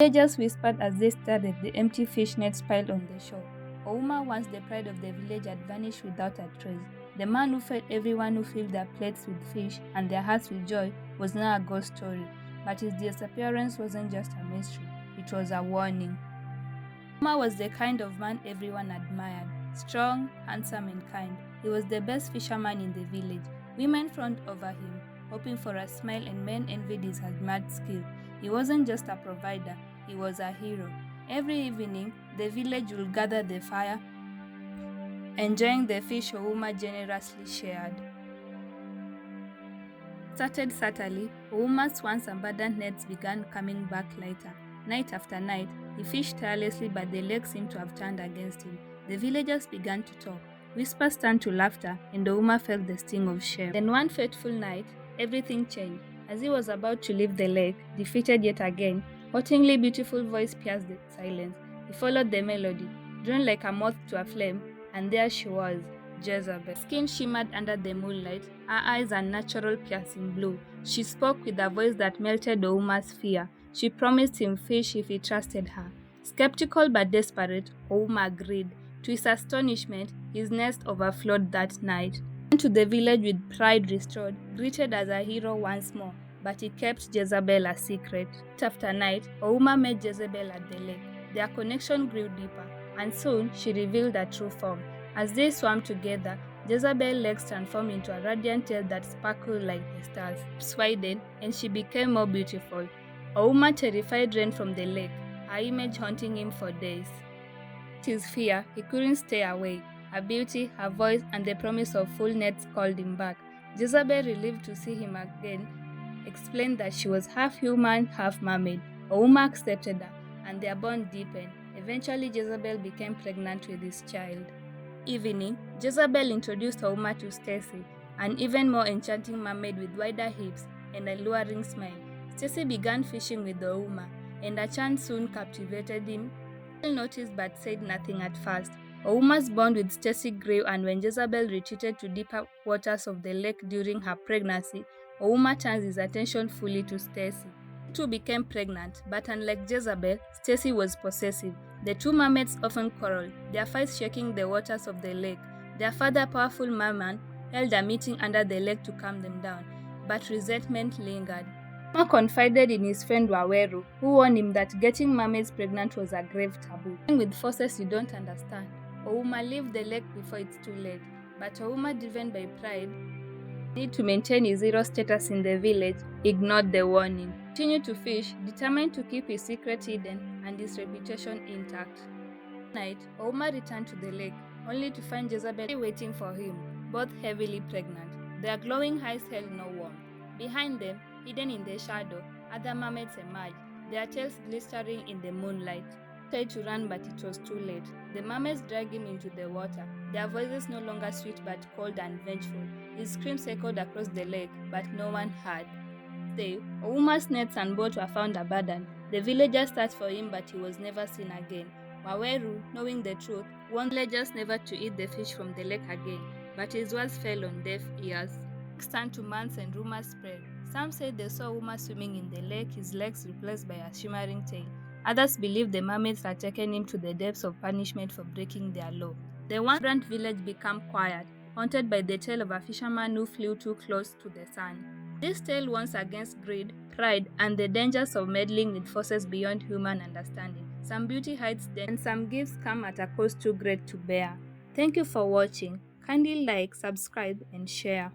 Villagers whispered as they stared at the empty fish nets piled on the shore. Ouma, once the pride of the village, had vanished without a trace. The man who fed everyone who filled their plates with fish and their hearts with joy was now a ghost story. But his disappearance wasn't just a mystery, it was a warning. Ouma was the kind of man everyone admired. Strong, handsome, and kind. He was the best fisherman in the village. Women fawned over him, hoping for a smile, and men envied his mad skill. He wasn't just a provider, he was a hero. Every evening, the village would gather the fire, enjoying the fish Ouma generously shared. Started subtly, Ouma's once abandoned nets began coming back lighter. Night after night, he fished tirelessly, but the lake seemed to have turned against him. The villagers began to talk. Whispers turned to laughter, and Ouma felt the sting of shame. Then one fateful night, everything changed. As he was about to leave the lake, defeated yet again, hauntingly beautiful voice pierced the silence. He followed the melody, drawn like a moth to a flame, and there she was, Jezebel. Skin shimmered under the moonlight, her eyes unnatural piercing blue. She spoke with a voice that melted Ouma's fear. She promised him fish if he trusted her. Skeptical but desperate, Ouma agreed. To his astonishment, his nest overflowed that night. He went to the village with pride restored, greeted as a hero once more, but he kept Jezebel a secret. Night after night, Ouma met Jezebel at the lake. Their connection grew deeper, and soon she revealed her true form. As they swam together, Jezebel's legs transformed into a radiant tail that sparkled like the stars. Lips widened, and she became more beautiful. Ouma, terrified, ran from the lake, her image haunting him for days. His fear, he couldn't stay away. Her beauty, her voice, and the promise of full nets called him back. Jezebel, relieved to see him again, explained that she was half human, half mermaid. Ouma accepted her, and their bond deepened. Eventually, Jezebel became pregnant with his child. Evening, Jezebel introduced Ouma to Stacy, an even more enchanting mermaid with wider hips and a luring smile. Stacy began fishing with the Ouma, and her charm soon captivated him. He noticed but said nothing at first. Ouma's bond with Stacy grew, and when Jezebel retreated to deeper waters of the lake during her pregnancy, Ouma turned his attention fully to Stacy. The two became pregnant, but unlike Jezebel, Stacy was possessive. The two mermaids often quarreled, their fights shaking the waters of the lake. Their father, powerful merman, held a meeting under the lake to calm them down, but resentment lingered. Ouma confided in his friend Waweru, who warned him that getting mermaids pregnant was a grave taboo. With forces you don't understand, Ouma leave the lake before it's too late. But Ouma, driven by pride, need to maintain his hero status in the village, ignored the warning. He continued to fish, determined to keep his secret hidden and his reputation intact. That night, Ouma returned to the lake, only to find Jezebel waiting for him, both heavily pregnant. Their glowing eyes held no warmth. Behind them, hidden in the shadow, other mermaids emerged, their tails glistering in the moonlight. He tried to run, but it was too late. The mermaids dragged him into the water, their voices no longer sweet but cold and vengeful. His screams echoed across the lake, but no one heard. Next day, Ouma's nets and boat were found abandoned. The villagers searched for him, but he was never seen again. Waweru, knowing the truth, warned villagers never to eat the fish from the lake again, but his words fell on deaf ears. Weeks turned to months and rumors spread. Some said they saw Ouma swimming in the lake, his legs replaced by a shimmering tail. Others believed the mermaids had taken him to the depths of punishment for breaking their law. The once vibrant village became quiet, haunted by the tale of a fisherman who flew too close to the sun. This tale warns against greed, pride, and the dangers of meddling with forces beyond human understanding. Some beauty hides them, and some gifts come at a cost too great to bear. Thank you for watching. Kindly like, subscribe, and share.